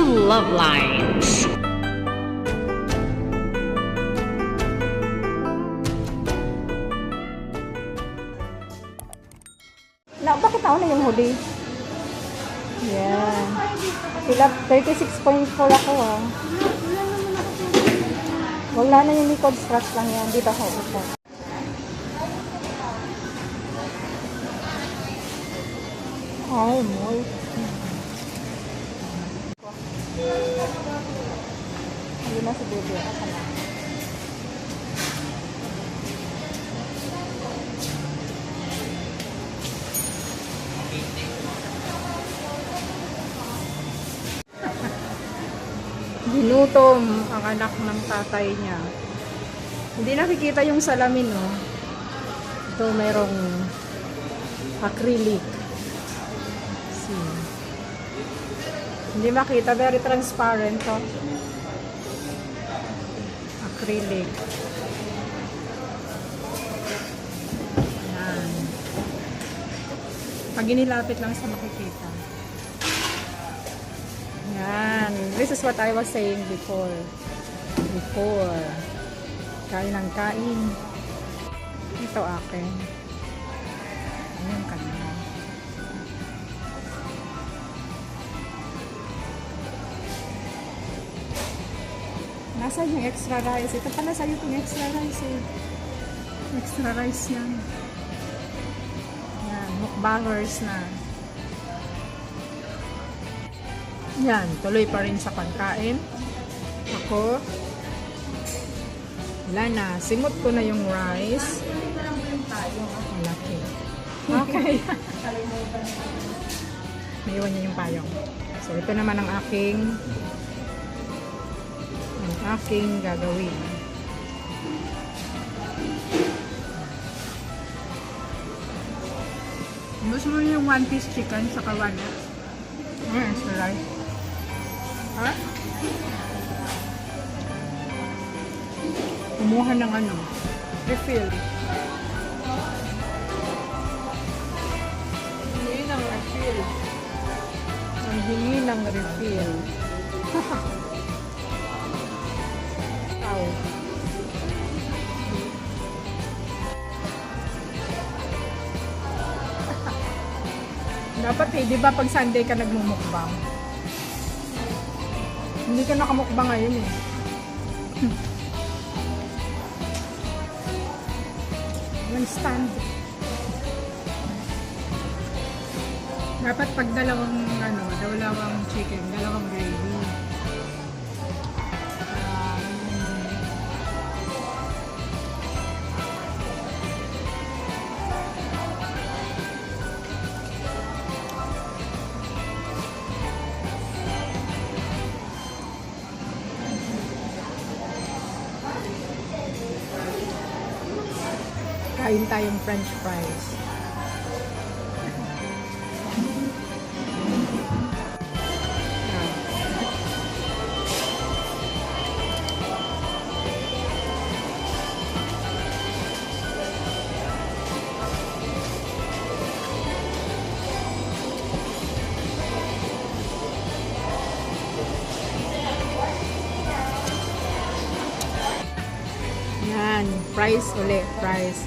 Love Lines. Bakit nauna yung huli? Yan. Sila 36.4 ako ah. Wala na yung likod, scratch lang yan. Dito ako. Ito. Ay, moy. Ayun na si baby. Asa na? Ginutom ang anak ng tatay niya. Hindi nakikita yung salamin, no? Ito mayroong acrylic. See. Hindi makita, very transparent to. Acrylic. Yan. Pag inilapit lang sa makikita. Yan. This is what I was saying before. Kain ng kain. Ito akin. Ayan kanina. Nasaan yung extra rice? Ito pala sa'yo itong extra rice eh. Extra rice yan. Yan. Mukbangers na. Yan, tuloy pa rin sa pagkain. Ako, wala na. Simot ko na yung rice. Malaki. Okay. Naiwan niya yung payong. So, ito naman ang aking gagawin. Gusto mo yung one piece chicken sa kawana? Extra rice. Ha? Kumuha ng refill. Hingi ng refill. Ang hingi ng refill. Ow. Dapat di ba pag Sunday ka nagmumukbang? Hindi ka nakamukbang ngayon eh. One stand. Dapat pag dalawang chicken, dalawang gravy. Kain tayong french fries. Yan, fries ulit, fries.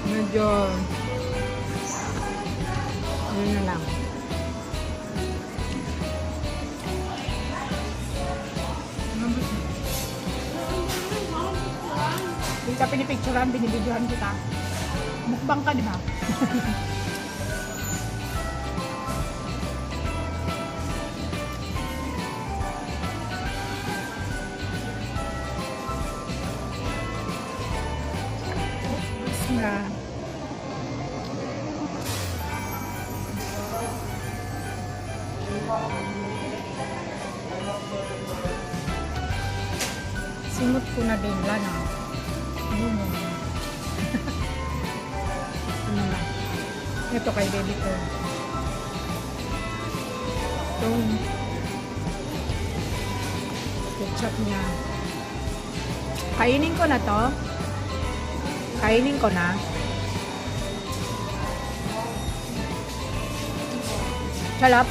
Medyo yun na lang. Hindi ka pinipicturean, binibidyohan kita. Mukbang ka, di ba? Na simot ko na din lana. Ito kay baby ko. Itong ketchup niya. Kainin ko na to. Kainin ko na. Sarap.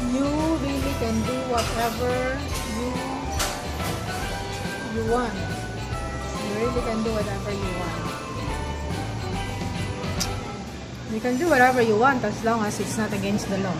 You really can do whatever you want. You really can do whatever you want. You can do whatever you want as long as it's not against the law.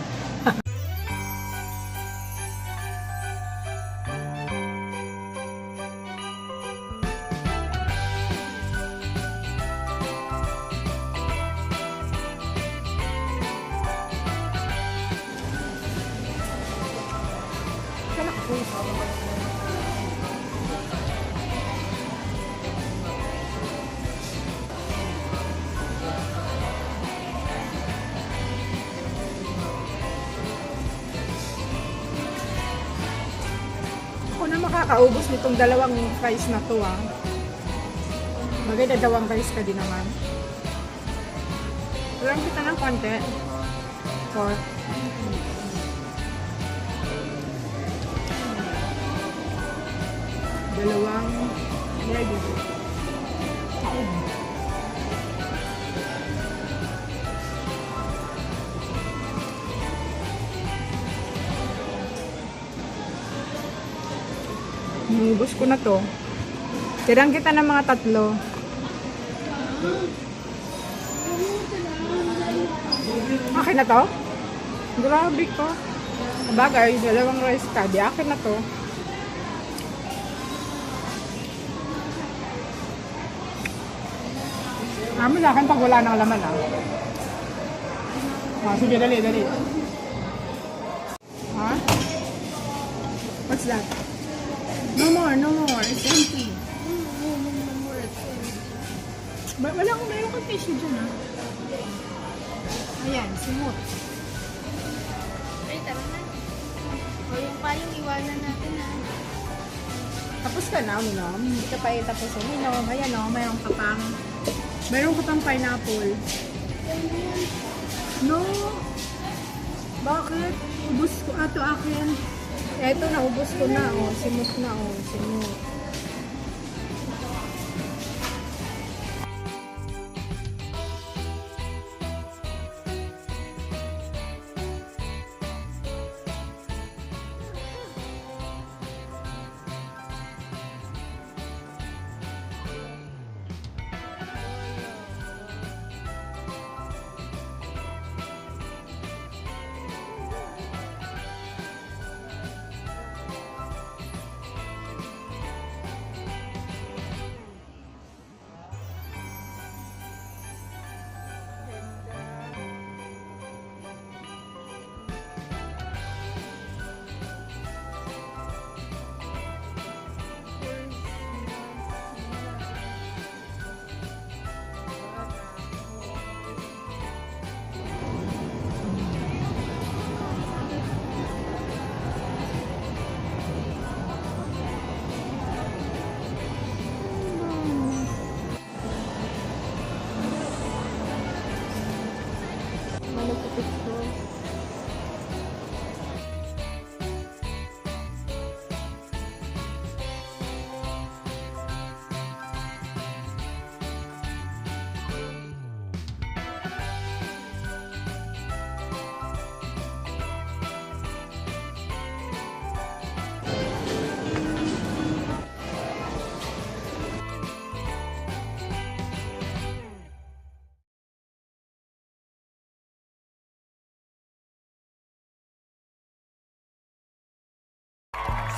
Ako na makakaubos nitong dalawang rice na to ah. Bagay na dalawang rice ka din naman. Ulang kita ng konti. For dalawang ready. Nubos ko na to. Tirang kita ng mga 3. Akin na to? Grabe ko. Bagay, dalawang rice ka. Di akin na to. Amin akin pag wala nang laman ah. Ah, sige, dali. Ha? What's that? No more. It's empty. Wala akong mayroon kang tissue dyan ah. Ayan, simot. Ay, tara na. O yung payong iwanan natin ah. Tapos ka na, uminom. Hindi ka pa tapos uminom. Ayan o, mayroon ka pang pineapple. No. Bakit? Ubus ko ato akin. Eto na, ubus ko na. O, simot na. O, simot. Malupit ko.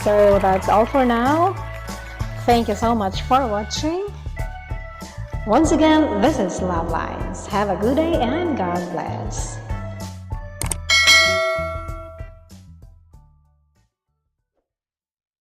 So that's all for now. Thank you so much for watching. Once again, this is Love Lines. Have a good day and God bless.